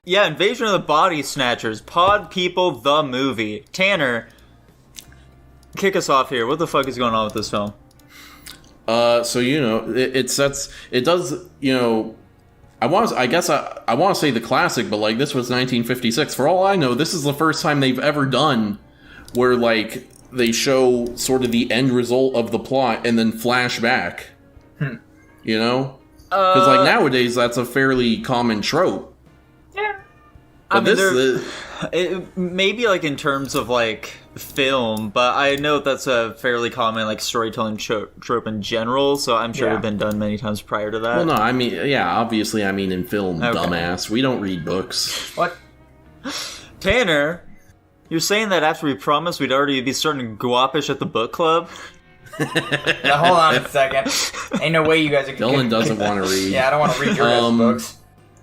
Yeah, Invasion of the Body Snatchers, Pod People the movie. Tanner, kick us off here. What the fuck is going on with this film? So it does, I want to say the classic, but like this was 1956. For all I know, this is the first time they've ever done where like they show sort of the end result of the plot and then flash back. You know? Because like nowadays that's a fairly common trope. Yeah. But maybe like in terms of like film, but I know that's a fairly common like storytelling trope in general, so I'm sure it's been done many times prior to that. Well, no, I mean, yeah, obviously, I mean in film, okay. Dumbass. We don't read books. What? Tanner, you're saying that after we promised we'd already be starting Guapish at the book club? Now, hold on a second. Ain't no way you guys are... Dylan doesn't want to read. Yeah, I don't want to read your guys' books.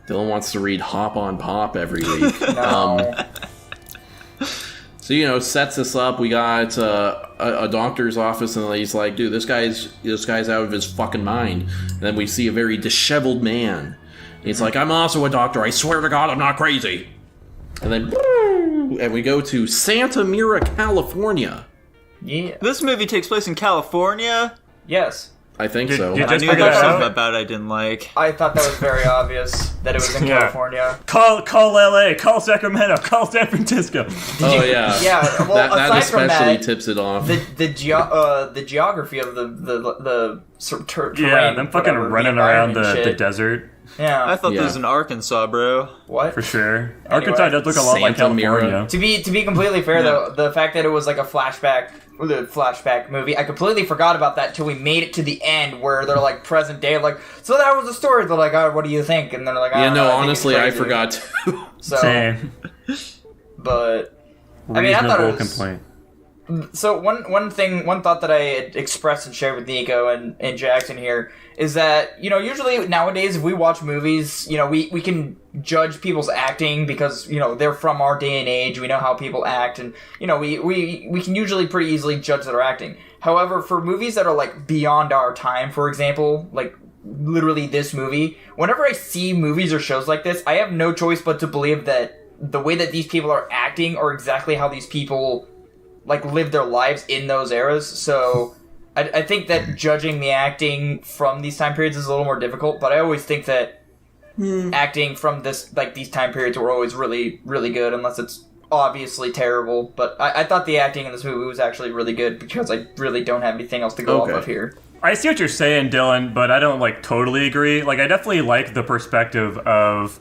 Dylan wants to read Hop on Pop every week. No. So, sets us up. We got a doctor's office, and he's like, dude, this guy's out of his fucking mind. And then we see a very disheveled man. And he's like, I'm also a doctor. I swear to God, I'm not crazy. And then, and we go to Santa Mira, California. Yeah. This movie takes place in California? Yes. I think so. I knew there was something about it I didn't like. I thought that was very obvious that it was in California. Call LA, call Sacramento, call San Francisco. Oh yeah. Yeah. Well, that aside especially from that, tips it off. The geography of the terrain. Yeah, them fucking running around the desert. Yeah. I thought this was in Arkansas, bro. What? For sure. Arkansas does look a lot like California. To be completely fair, though, the fact that it was like a flashback movie, I completely forgot about that until we made it to the end where they're like present day, like, so that was the story. They're like, oh, what do you think? And they're like, oh, yeah, no, I honestly, I forgot too. So, same. But reasonable I mean, I thought it was, complaint. So one thought that I had expressed and shared with Nico and Jackson here is that, usually nowadays if we watch movies, we can judge people's acting because, they're from our day and age, we know how people act, and, we can usually pretty easily judge their acting. However, for movies that are, like, beyond our time, for example, like, literally this movie, whenever I see movies or shows like this, I have no choice but to believe that the way that these people are acting are exactly how these people like live their lives in those eras. So I think that judging the acting from these time periods is a little more difficult, but I always think that acting from these time periods were always really, really good, unless it's obviously terrible. But I thought the acting in this movie was actually really good because I really don't have anything else to go off of here. I see what you're saying, Dylan, but I don't totally agree. I definitely like the perspective of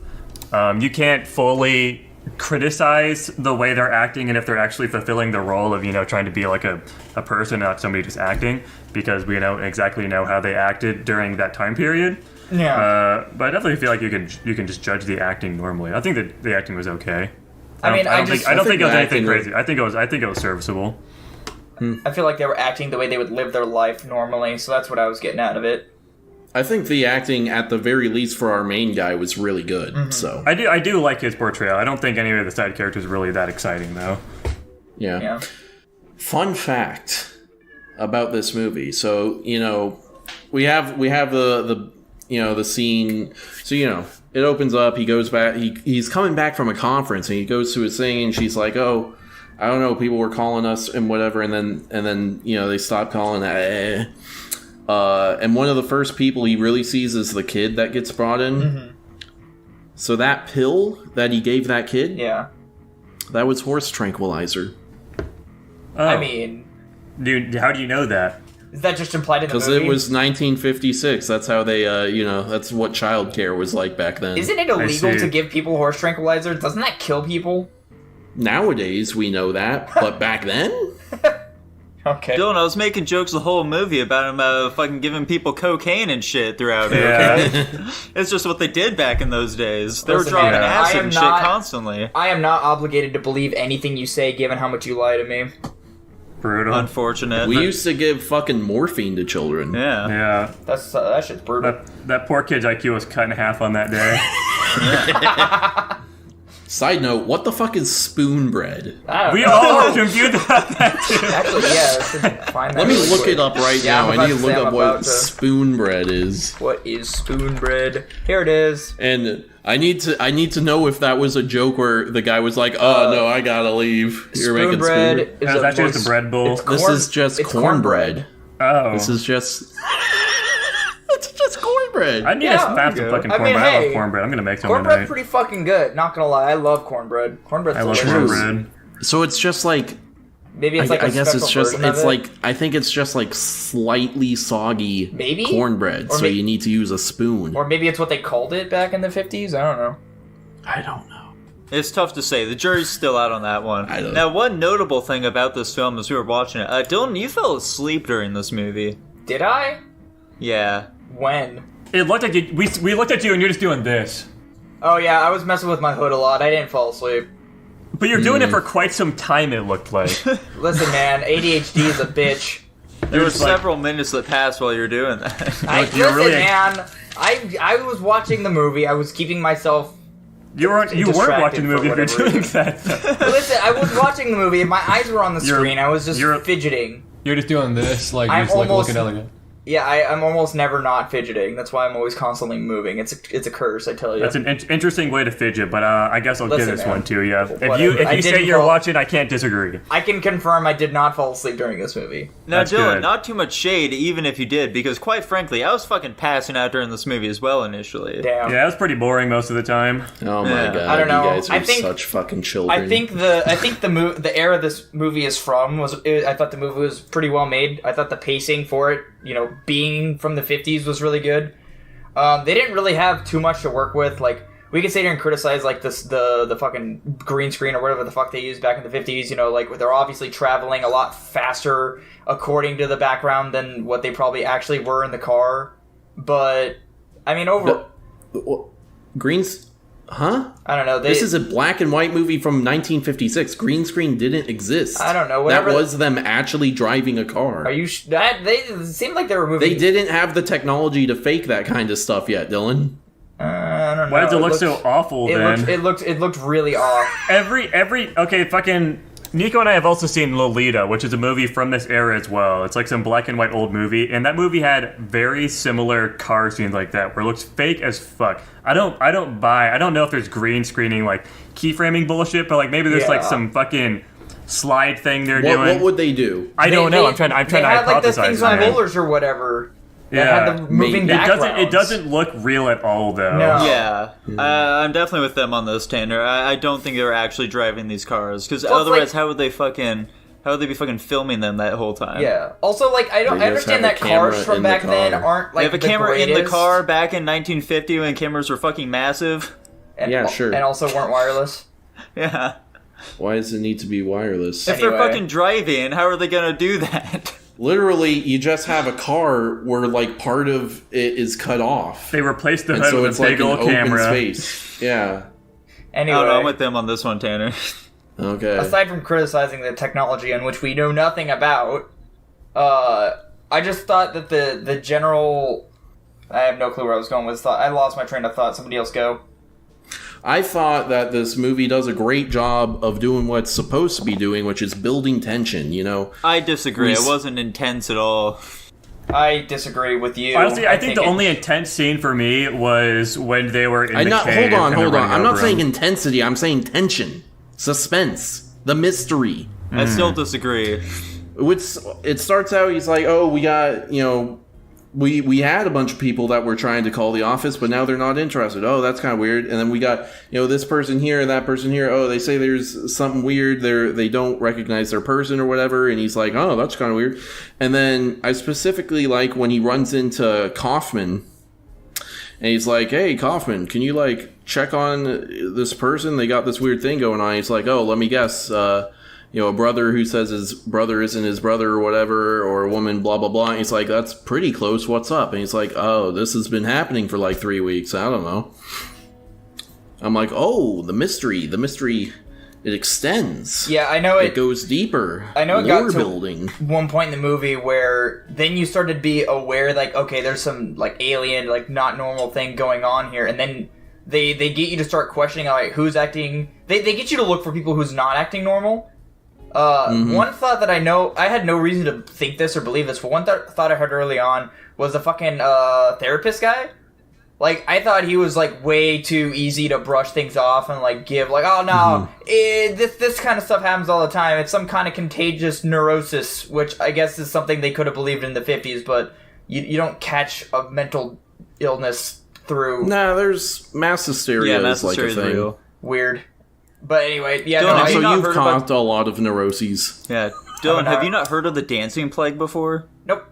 you can't fully criticize the way they're acting and if they're actually fulfilling the role of trying to be like a person, not somebody just acting, because we exactly know how they acted during that time period. Yeah. But I definitely feel like you can just judge the acting normally. I think that the acting was okay. I don't think it was anything crazy. I think it was serviceable. I feel like they were acting the way they would live their life normally, so that's what I was getting out of it. I think the acting, at the very least, for our main guy was really good. Mm-hmm. So I do like his portrayal. I don't think any of the side characters are really that exciting, though. Yeah. Fun fact about this movie. So we have the scene. So it opens up. He goes back. He's coming back from a conference, and he goes to his thing, and she's like, "Oh, I don't know. People were calling us and whatever." And then they stop calling. And one of the first people he really sees is the kid that gets brought in. Mm-hmm. So that pill that he gave that kid, that was horse tranquilizer. Oh. I mean, dude, how do you know that? Is that just implied in the movie? Because it was 1956. That's how they, that's what childcare was like back then. Isn't it illegal to give people horse tranquilizers? Doesn't that kill people? Nowadays, we know that, but back then? Okay. Dylan, I was making jokes the whole movie about him fucking giving people cocaine and shit throughout it, okay? It's just what they did back in those days. They were dropping acid and shit constantly. I am not obligated to believe anything you say, given how much you lie to me. Brutal. Unfortunate. We used to give fucking morphine to children. Yeah. That shit's brutal. That poor kid's IQ was cut in half on that day. Side note, what the fuck is spoon bread? We all were confused about that too. Actually, yeah. Let's find that Let me really look quick. it up right Yeah, now. I'm I about need to to say look I'm up about what to- spoon bread is. What is spoon bread? Here it is. And I need to know if that was a joke where the guy was like, "Oh no, I gotta leave." You're Spoon making bread spoon bread. is That's actually just a bread bowl. it's This corn- is just it's cornbread. Oh. This is just. It's just cornbread. I need Yeah, to have there some you go. fucking I mean, cornbread. I hey, love cornbread. I'm gonna make some Cornbread's tonight. pretty fucking good. Not gonna lie, I love cornbread. Cornbread's I love delicious. cornbread. So it's just like. Maybe it's like I a guess special it's just. version of It's it. like. I think it's just like slightly soggy. Maybe? cornbread. Or So you need to use a spoon. Or maybe it's what they called it back in the 50s. I don't know. I don't know. It's tough to say. The jury's still out on that one. I don't Now, one notable thing about this film as we were watching it, Dylan, you fell asleep during this movie. Did I? Yeah. When? It looked like you, we looked at you and you're just doing this. Oh yeah, I was messing with my hood a lot. I didn't fall asleep. But you're doing it for quite some time, it looked like. Listen, man, ADHD is a bitch. There were just like- several minutes that passed while you were doing that. Listen, really- man. I was watching the movie. I was keeping myself. You weren't Distracted watching the movie if for you're whatever doing reason. that. Listen, I was watching the movie. And my eyes were on the You're- screen. I was just you're- fidgeting. You're just doing this, like, I'm you're just, like, almost- looking elegant. Yeah, I'm almost never not fidgeting. That's why I'm always constantly moving. It's a curse, I tell you. That's an interesting way to fidget, but I guess I'll Listen, give this man. one to you. If Whatever. you I say didn't you're fall- watching, I can't disagree. I can confirm I did not fall asleep during this movie. Now, That's Dylan, good. not too much shade, even if you did, because quite frankly, I was fucking passing out during this movie as well initially. Damn. Yeah, it was pretty boring most of the time. Oh my Yeah. god! I don't know. You guys are I think- such fucking children. I think the era this movie is from I thought the movie was pretty well made. I thought the pacing for it, being from the 50s was really good. They didn't really have too much to work with. Like, we could sit here and criticize like the fucking green screen or whatever the fuck they used back in the 50s. Like they're obviously traveling a lot faster according to the background than what they probably actually were in the car. But I mean, Greens. Huh? I don't know. This is a black and white movie from 1956. Green screen didn't exist. I don't know, whatever- That was them actually driving a car. Are you? They it seemed like they were moving. They didn't have the technology to fake that kind of stuff yet, Dylan. I don't know. Why does it look looked- so awful It then? looked really off. Okay, fucking Nico and I have also seen Lolita, which is a movie from this era as well. It's like some black and white old movie, and that movie had very similar car scenes like that, where it looks fake as fuck. I don't know if there's green screening, like keyframing bullshit, but like maybe there's like Yeah. some fucking slide thing they're What doing. would they do? I don't know. I'm trying They to had like the hypothesize. things on man. rollers or whatever. Yeah, That had the moving maybe. backgrounds. It doesn't look real at all though. No. Yeah, I'm definitely with them on this, Tanner. I don't think they were actually driving these cars, because Well, it's otherwise, like- how would they be fucking filming them that whole time? Yeah. Also, like I They just understand have that a camera cars from in the back then car. aren't They like have a the camera in the greatest, car back in 1950 when cameras were fucking massive. and, Yeah, sure. and also weren't wireless. Yeah. Why does it need to be wireless? If they're Anyway. fucking driving, how are they gonna do that? Literally, you just have a car where like part of it is cut off, They replaced the and hood so with it's a like big an old open camera. space. Yeah. I don't know, I'm Anyway, with them on this one, Tanner. Okay. aside from criticizing the technology on which we know nothing about, I just thought that the general. I have no clue where I was going with this thought. I lost my train of thought. Somebody else go. I thought that this movie does a great job of doing what it's supposed to be doing, which is building tension. I disagree. We It wasn't intense at all. I disagree with you. Honestly, I think the it- only intense scene for me was when they were in the cave. Hold on. and they're running I'm not over saying him. intensity. I'm saying tension, suspense, the mystery. I still disagree. It starts out. He's like, "Oh, we got we had a bunch of people that were trying to call the office, but now they're not interested. Oh, that's kind of weird. And then we got this person here, that person here. Oh, they say there's something weird. They don't recognize their person or whatever. And he's like, oh, that's kind of weird. And then I specifically like when he runs into Kaufman, and he's like, hey, Kaufman, can you like check on this person? They got this weird thing going on. He's like, oh, let me guess. A brother who says his brother isn't his brother or whatever, or a woman, blah, blah, blah. And he's like, that's pretty close. What's up? And he's like, oh, this has been happening for like 3 weeks. I don't know. I'm like, oh, the mystery, it extends. Yeah, I know It goes deeper. I know it Lore got to building. one point in the movie where then you started to be aware, like, okay, there's some like alien, like not normal thing going on here, and then they get you to start questioning like who's acting. They get you to look for people who's not acting normal. One thought that I had no reason to think this or believe this, but one thought I heard early on was the fucking therapist guy. Like, I thought he was, like, way too easy to brush things off and, like, give, like, oh, no, this kind of stuff happens all the time. It's some kind of contagious neurosis, which I guess is something they could have believed in the 50s, but you don't catch a mental illness through... Nah, there's mass hysteria is, like, a thing. Real. Weird. But anyway, yeah, Dylan, So you've caused a lot of neuroses. Yeah. Dylan, have you not heard of the dancing plague before? Nope.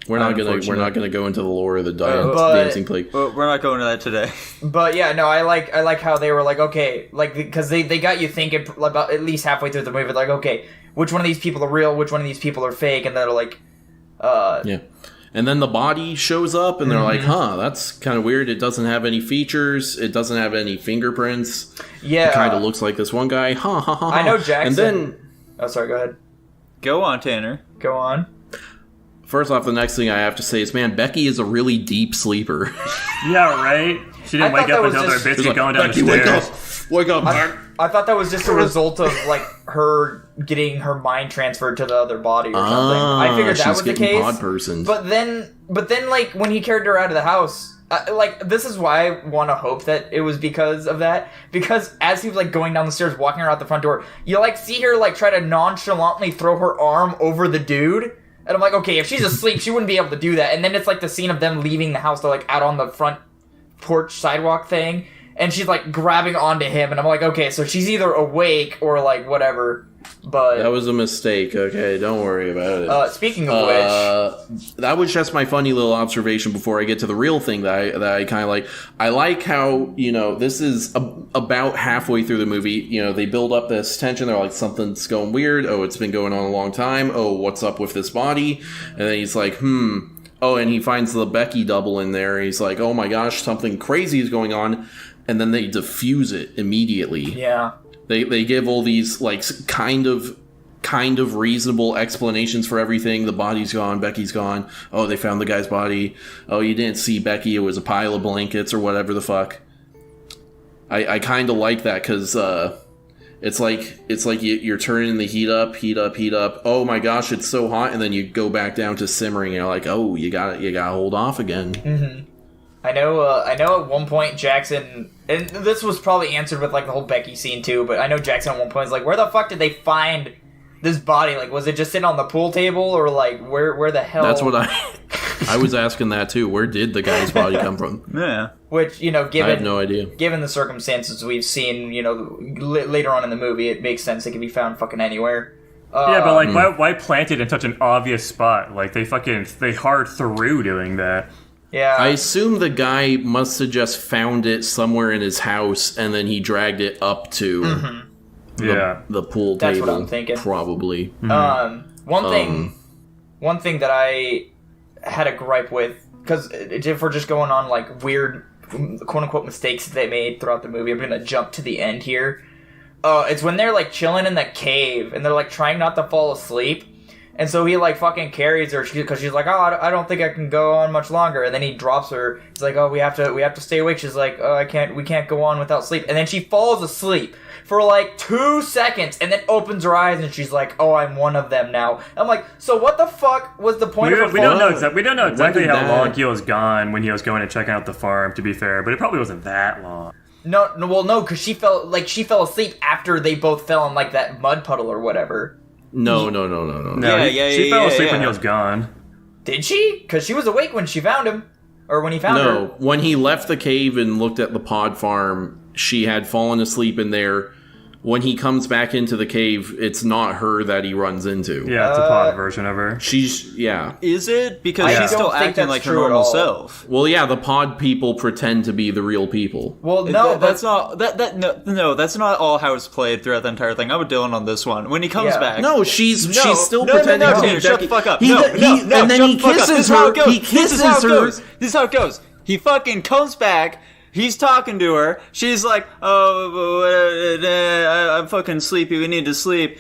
We're not gonna go into the lore of the dancing plague. We're not going to that today. But yeah, no, I like how they were like, okay, like, because they got you thinking about at least halfway through the movie, like, okay, which one of these people are real, which one of these people are fake, and they're like, yeah. And then the body shows up, and they're like, huh, that's kind of weird. It doesn't have any features. It doesn't have any fingerprints. Yeah. It kind of looks like this one guy. Ha, ha, ha, ha. I know Jackson. And then... Oh, sorry, go ahead. Go on, Tanner. Go on. First off, the next thing I have to say is, man, Becky is a really deep sleeper. Yeah, right? She didn't wake up until their biscuit going down the stairs. Wake up. I thought that was just a result of, like, her getting her mind transferred to the other body or something. I figured that was the case. Pod person. But then, like, when he carried her out of the house, like, this is why I want to hope that it was because of that. Because as he was, like, going down the stairs, walking her out the front door, you, like, see her, like, try to nonchalantly throw her arm over the dude. And I'm like, okay, if she's asleep, she wouldn't be able to do that. And then it's, like, the scene of them leaving the house. They're, like, out on the front porch sidewalk thing. And she's, like, grabbing onto him. And I'm like, okay, so she's either awake or, like, whatever. But that was a mistake, okay? Don't worry about it. Speaking of which... That was just my funny little observation before I get to the real thing that I kind of like. I like how, you know, this is about halfway through the movie. You know, they build up this tension. They're like, something's going weird. Oh, it's been going on a long time. Oh, what's up with this body? And then he's like, Oh, and he finds the Becky double in there. He's like, oh my gosh, something crazy is going on. And then they diffuse it immediately. Yeah. They give all these, like, kind of reasonable explanations for everything. The body's gone, Becky's gone. Oh, they found the guy's body. Oh, you didn't see Becky, it was a pile of blankets or whatever the fuck. I kind of like that, because it's like you're turning the heat up. Oh my gosh, it's so hot, and then you go back down to simmering, and you're like, oh, you gotta hold off again. Mm-hmm. I know at one point Jackson, and this was probably answered with, like, the whole Becky scene too, but I know Jackson at one point was like, where the fuck did they find this body? Like, was it just sitting on the pool table, or, like, where the hell? That's what I was asking that too. Where did the guy's body come from? Yeah. Which, you know, given... I have no idea. Given the circumstances we've seen, you know, later on in the movie, it makes sense it can be found fucking anywhere. Yeah, but, like, why plant it in such an obvious spot? Like, they hard through doing that. Yeah. I assume the guy must have just found it somewhere in his house, and then he dragged it up to the pool table. That's what I'm thinking. Probably. Mm-hmm. One thing that I had a gripe with, because if we're just going on, like, weird quote-unquote mistakes that they made throughout the movie, I'm going to jump to the end here. It's when they're, like, chilling in the cave, and they're, like, trying not to fall asleep. And so he, like, fucking carries her, because she's like, oh, I don't think I can go on much longer. And then he drops her. He's like, oh, we have to stay awake. She's like, oh, we can't go on without sleep. And then she falls asleep for, like, 2 seconds, and then opens her eyes, and she's like, oh, I'm one of them now. I'm like, so what the fuck was the point of her we don't know exactly how long he was gone when he was going and checking out the farm, to be fair, but it probably wasn't that long. No, because she fell asleep after they both fell in, like, that mud puddle or whatever. No. She fell asleep when he was gone. Did she? Because she was awake when she found him. Or when he found her. No, when he left the cave and looked at the pod farm, she had fallen asleep in there. When he comes back into the cave, it's not her that he runs into. Yeah, it's a pod version of her. Is it? Because she's still acting like her normal self. Well, yeah, the pod people pretend to be the real people. Well, no, that's not that's not all how it's played throughout the entire thing. I'm with Dylan on this one. When he comes back, she's still pretending to be shut the fuck up. And then he kisses her. He kisses her. This is how it goes. He fucking comes back. He's talking to her. She's like, I'm fucking sleepy. We need to sleep.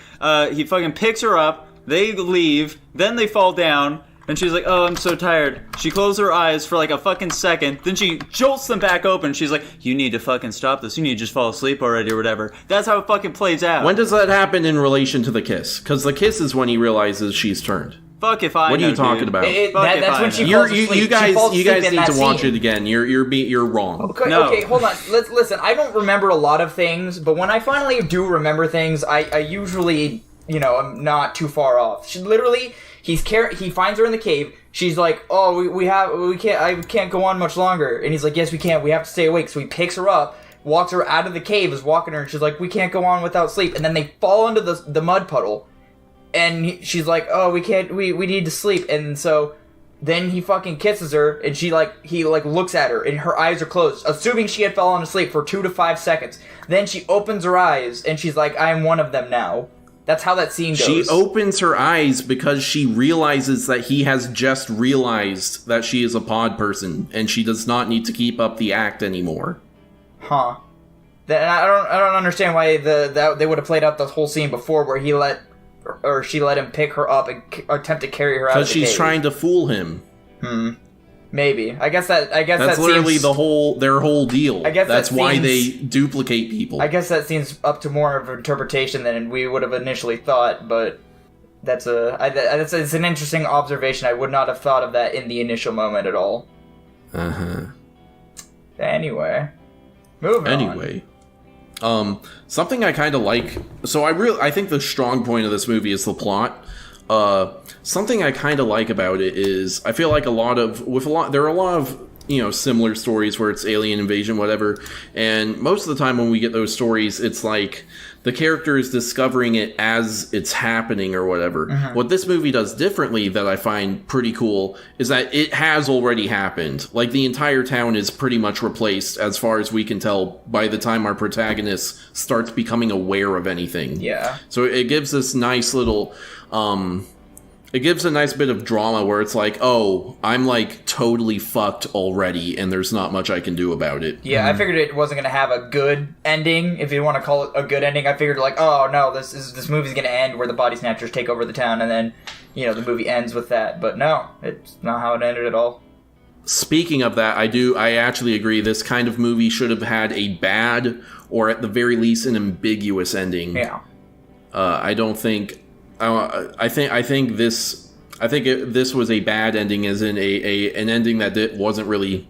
He fucking picks her up. They leave. Then they fall down. And she's like, oh, I'm so tired. She closes her eyes for like a fucking second. Then she jolts them back open. She's like, you need to fucking stop this. You need to just fall asleep already or whatever. That's how it fucking plays out. When does that happen in relation to the kiss? Because the kiss is when he realizes she's turned. Fuck if I know, What are you talking dude. about? That's when she falls asleep. You guys need to watch scene. it again. You're wrong. Okay, hold on. Listen, I don't remember a lot of things, but when I finally do remember things, I usually, I'm not too far off. She literally, he finds her in the cave. She's like, oh, I can't go on much longer. And he's like, yes, we can't. We have to stay awake. So he picks her up, walks her out of the cave, is walking her, and she's like, we can't go on without sleep. And then they fall into the mud puddle. And she's like, oh, we can't, we need to sleep. And so then he fucking kisses her, and he looks at her, and her eyes are closed, assuming she had fallen asleep for 2 to 5 seconds. Then she opens her eyes, and she's like, I am one of them now. That's how that scene goes. She opens her eyes because she realizes that he has just realized that she is a pod person, and she does not need to keep up the act anymore. Huh. Then I don't understand why that they would have played out the whole scene before, where she let him pick her up and attempt to carry her out of the cave. Because she's trying to fool him. Maybe. I guess that's literally their whole deal. I guess that's why they duplicate people. I guess that seems up to more of an interpretation than we would have initially thought, but it's an interesting observation. I would not have thought of that in the initial moment at all. Anyway, moving on. Something I kind of like. So I think the strong point of this movie is the plot. Something I kind of like about it is I feel like there are a lot of similar stories where it's alien invasion, whatever. And most of the time when we get those stories, it's like the character is discovering it as it's happening or whatever. What this movie does differently that I find pretty cool is that it has already happened. Like, the entire town is pretty much replaced, as far as we can tell, by the time our protagonist starts becoming aware of anything. Yeah. So it gives this nice little... it gives a nice bit of drama where it's like, oh, I'm like totally fucked already, and there's not much I can do about it. Yeah, I figured it wasn't going to have a good ending, if you want to call it a good ending. I figured like, oh no, this movie's going to end where the body snatchers take over the town, and then the movie ends with that. But no, it's not how it ended at all. Speaking of that, I actually agree. This kind of movie should have had a bad, or at the very least, an ambiguous ending. Yeah. I think this was a bad ending, as in an ending that wasn't really.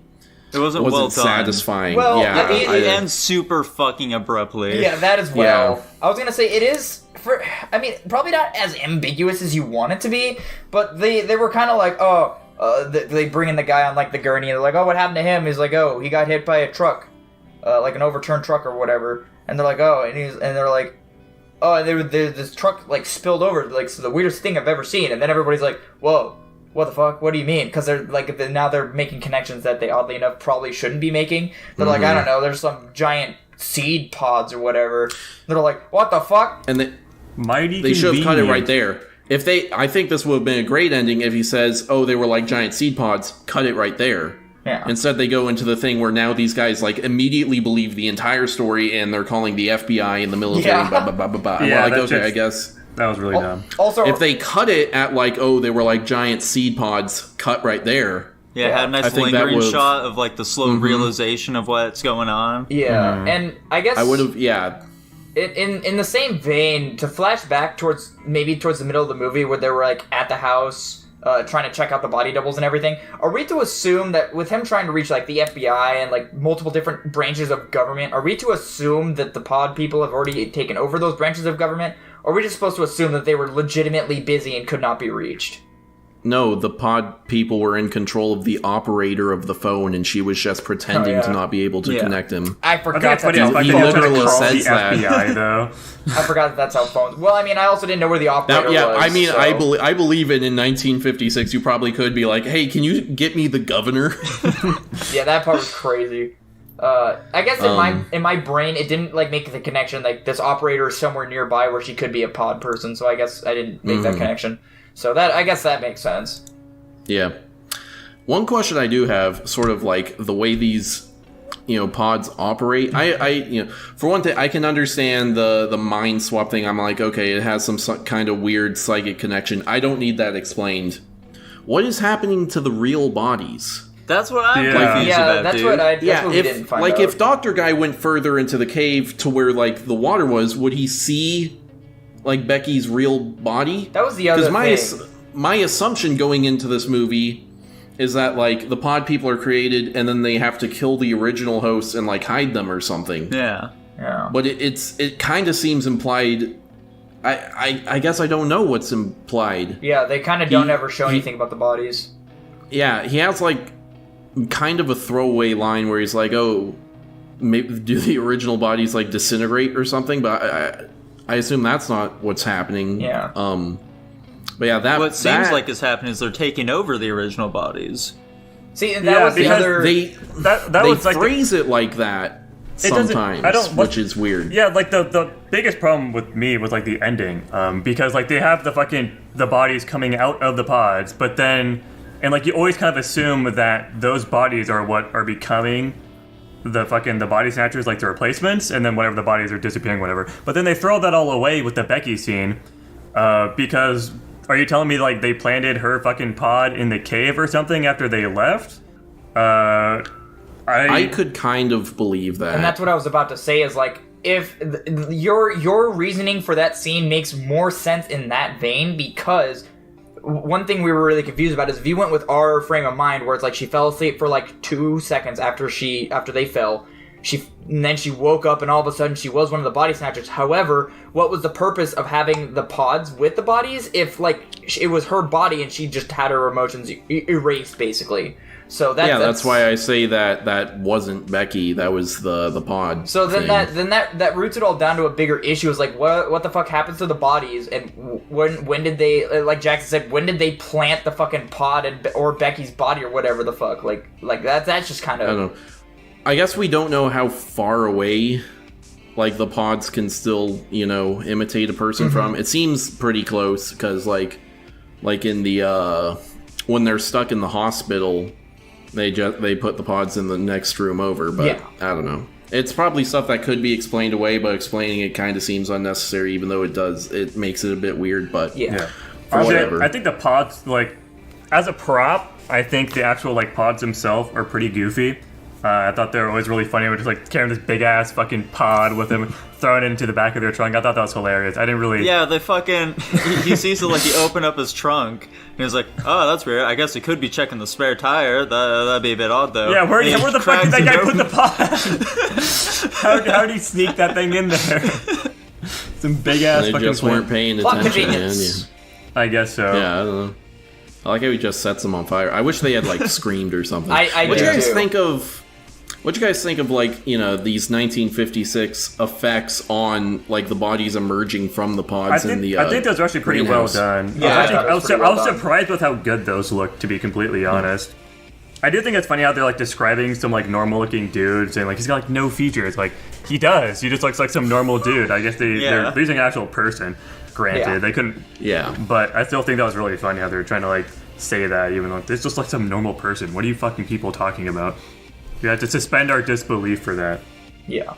It wasn't well done. Satisfying. Well, yeah, it ends super fucking abruptly. Yeah, that as well. Yeah. I was gonna say it is probably not as ambiguous as you want it to be, but they were kind of like, they bring in the guy on like the gurney, and they're like, oh, what happened to him? He's like, oh, he got hit by a truck, like an overturned truck or whatever, and they're like, oh, and they're like. Oh, and this truck, like, spilled over, like, so the weirdest thing I've ever seen, and then everybody's like, whoa, what the fuck, what do you mean? Because they're, like, now they're making connections that they, oddly enough, probably shouldn't be making. They're like, I don't know, there's some giant seed pods or whatever. They're like, what the fuck? And they should have cut it right there. I think this would have been a great ending if he says, oh, they were like giant seed pods, cut it right there. Yeah. Instead, they go into the thing where now these guys like immediately believe the entire story, and they're calling the FBI and the military. Yeah. Blah, blah, blah, blah, blah. Yeah, Okay, I guess that was really dumb. Also, if they cut it at like, oh, they were like giant seed pods, cut right there. Yeah, it had a nice lingering shot of like the slow realization of what's going on. Yeah, and I guess I would have. Yeah. In the same vein, to flash back towards the middle of the movie where they were like at the house. Trying to check out the body doubles and everything. Are we to assume that with him trying to reach like the FBI and like multiple different branches of government, are we to assume that the pod people have already taken over those branches of government? Or are we just supposed to assume that they were legitimately busy and could not be reached? No, the pod people were in control of the operator of the phone, and she was just pretending to not be able to connect him. I forgot He literally says that. FBI, though. I forgot that that's how phones. Well, I mean, I also didn't know where the operator was. I mean, so. I believe it. In 1956, you probably could be like, "Hey, can you get me the governor?" Yeah, that part was crazy. I guess in my brain, it didn't like make the connection. Like this operator is somewhere nearby where she could be a pod person. So I guess I didn't make that connection. So I guess that makes sense. Yeah. One question I do have, sort of like the way these, pods operate. For one thing, I can understand the mind swap thing. I'm like, okay, it has some kind of weird psychic connection. I don't need that explained. what is happening to the real bodies? That's what I'm confused about, that's dude. what we didn't find out. If Dr. Guy went further into the cave to where, like, the water was, would he see, like, Becky's real body? That was the other thing. My assumption going into this movie is that, like, the pod people are created and then they have to kill the original hosts and, like, hide them or something. Yeah. But it kind of seems implied. I guess I don't know what's implied. Yeah, they kind of don't ever show anything about the bodies. Yeah, he has, like, kind of a throwaway line where he's like, "Oh, maybe do the original bodies like disintegrate or something?" But I assume that's not what's happening. Yeah. But yeah, what seems like is happening is they're taking over the original bodies. See, and that was the other. They was like phrase it like that sometimes, which is weird. Yeah, like the biggest problem with me was like the ending, because like they have the bodies coming out of the pods, but then. And, like, you always kind of assume that those bodies are what are becoming the body snatchers, like, the replacements, and then whatever the bodies are disappearing, whatever. But then they throw that all away with the Becky scene, because, are you telling me, like, they planted her fucking pod in the cave or something after they left? I could kind of believe that. And that's what I was about to say, is, like, if your reasoning for that scene makes more sense in that vein, because... One thing we were really confused about is if you went with our frame of mind, where it's like she fell asleep for like 2 seconds after they fell, and then she woke up and all of a sudden she was one of the body snatchers. However, what was the purpose of having the pods with the bodies if like it was her body and she just had her emotions erased basically? So that's why I say that wasn't Becky. That was the pod. So then thing. that roots it all down to a bigger issue. Is like what the fuck happens to the bodies, and when did they, like Jackson said, when did they plant the fucking pod or Becky's body or whatever the fuck? Like that's just kind of. I don't know. I guess we don't know how far away like the pods can still imitate a person from. It seems pretty close because like in the when they're stuck in the hospital. They put the pods in the next room over, but I don't know. It's probably stuff that could be explained away, but explaining it kind of seems unnecessary, even though it makes it a bit weird, but whatever. I think the pods, like, as a prop, I think the actual, like, pods themselves are pretty goofy. I thought they were always really funny. We're just, like, carrying this big-ass fucking pod with them, throwing it into the back of their trunk. I thought that was hilarious. I didn't really... Yeah, they fucking... he sees it, like, he open up his trunk, and he's like, oh, that's weird. I guess he could be checking the spare tire. That'd be a bit odd, though. Yeah, where the fuck did that guy put the pod? How did he sneak that thing in there? Some big-ass fucking... They just weren't paying attention, man. Yeah. I guess so. Yeah, I don't know. I like how he just sets them on fire. I wish they had, like, screamed or something. What do you guys think of... What do you guys think of, like, these 1956 effects on, like, the bodies emerging from the pods in the I think those are actually pretty well done. Yeah, I was surprised with how good those looked, to be completely honest. I do think it's funny how they're, like, describing some, like, normal-looking dude, saying, like, he's got, like, no features. Like, he does. He just looks like some normal dude. I guess they're using an actual person. Granted, they couldn't... Yeah. But I still think that was really funny how they're trying to, like, say that, even though it's just like some normal person. What are you fucking people talking about? We have to suspend our disbelief for that. Yeah.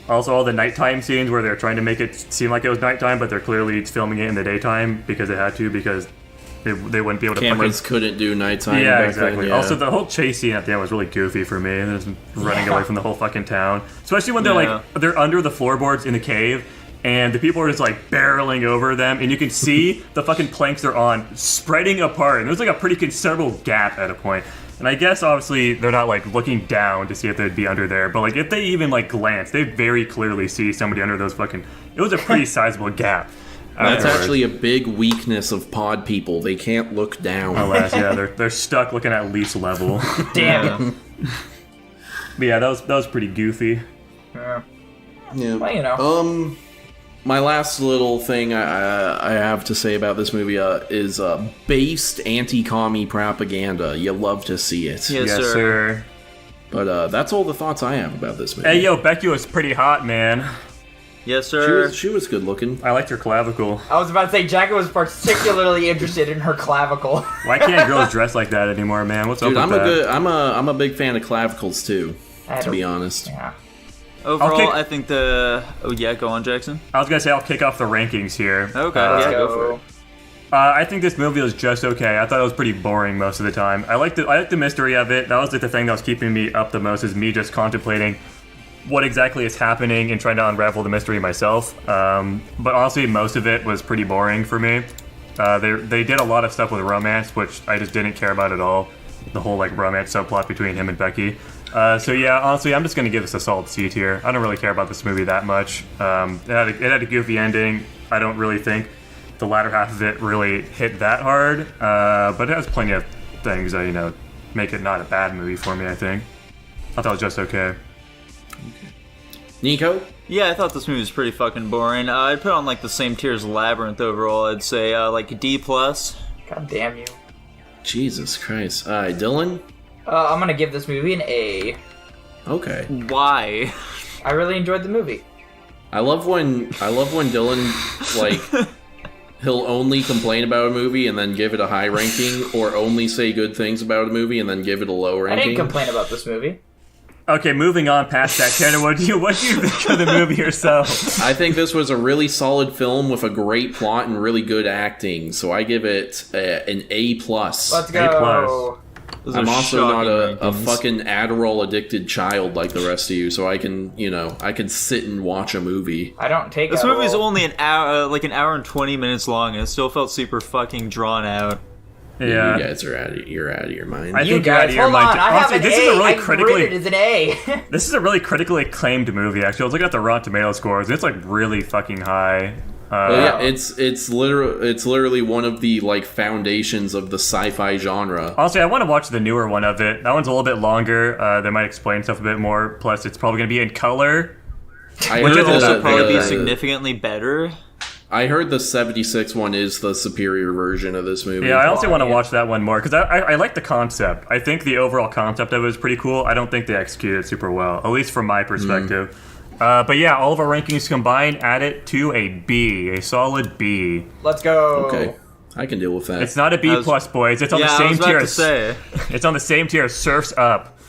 Also, all the nighttime scenes where they're trying to make it seem like it was nighttime, but they're clearly filming it in the daytime because they had to, because they wouldn't be able to... Cameras couldn't do nighttime. Yeah, back exactly. then, yeah. Also, the whole chase scene at the end was really goofy for me. They're just running away from the whole fucking town. Especially when they're under the floorboards in the cave, and the people are just, like, barreling over them, and you can see the fucking planks they're on spreading apart. And there's, like, a pretty considerable gap at a point. And I guess, obviously, they're not, like, looking down to see if they'd be under there. But, like, if they even, like, glance, they very clearly see somebody under those fucking... It was a pretty sizable gap. That's actually a big weakness of pod people. They can't look down. Alas, yeah, they're stuck looking at least level. Damn. But yeah, that was pretty goofy. Yeah. Well, my last little thing I have to say about this movie is based anti-commie propaganda. You love to see it. Yes, sir. But that's all the thoughts I have about this movie. Hey, yo, Becky was pretty hot, man. Yes, sir. She was good looking. I liked her clavicle. I was about to say, Jackie was particularly interested in her clavicle. Why can't girls dress like that anymore, man? What's up with that? I'm a big fan of clavicles too, to be honest. Yeah. Overall, I think the... Oh, yeah, go on, Jackson. I was going to say I'll kick off the rankings here. Okay, Let's yeah, go. go for it. I think this movie was just okay. I thought it was pretty boring most of the time. I liked the mystery of it. That was like the thing that was keeping me up the most, is me just contemplating what exactly is happening and trying to unravel the mystery myself. But honestly, most of it was pretty boring for me. They did a lot of stuff with romance, which I just didn't care about at all. The whole like romance subplot between him and Becky. So yeah, honestly, I'm just gonna give this a solid C tier. I don't really care about this movie that much. It had a goofy ending. I don't really think the latter half of it really hit that hard, but it has plenty of things that make it not a bad movie for me. I think I thought it was just okay. Nico? Yeah, I thought this movie was pretty fucking boring. I'd put on like the same tier as Labyrinth overall. I'd say like D+. God damn you. Jesus Christ. Dylan? I'm gonna give this movie an A. Okay. Why? I really enjoyed the movie. I love when Dylan like he'll only complain about a movie and then give it a high ranking, or only say good things about a movie and then give it a low ranking. I didn't complain about this movie. Okay, moving on past that, Tanner, what do you think of the movie yourself? I think this was a really solid film with a great plot and really good acting, so I give it an A+. Let's go. I'm also not a fucking Adderall addicted child like the rest of you, so I can sit and watch a movie. I don't take this Adderall. movie's only an hour and 20 minutes long, and it still felt super fucking drawn out. Yeah, you guys are out of your mind. I You think guys, you're out of your hold on. mind. I have Honestly, an this A. is a really I critically. rated it as an A. This is a really critically acclaimed movie. Actually, I was looking at the Rotten Tomato scores. It's like really fucking high. Yeah, it's literally one of the like foundations of the sci-fi genre. Honestly, I want to watch the newer one of it. That one's a little bit longer. They might explain stuff a bit more. Plus, it's probably going to be in color. I Which heard would also that probably be significantly better. I heard the 76 one is the superior version of this movie. Yeah, I also want to watch that one more because I like the concept. I think the overall concept of it is pretty cool. I don't think they executed it super well, at least from my perspective. But yeah, all of our rankings combined add it to a B, a solid B. Let's go. Okay, I can deal with that. It's not a B plus, boys. It's on the same tier. Say. It's on the same tier as Surf's Up.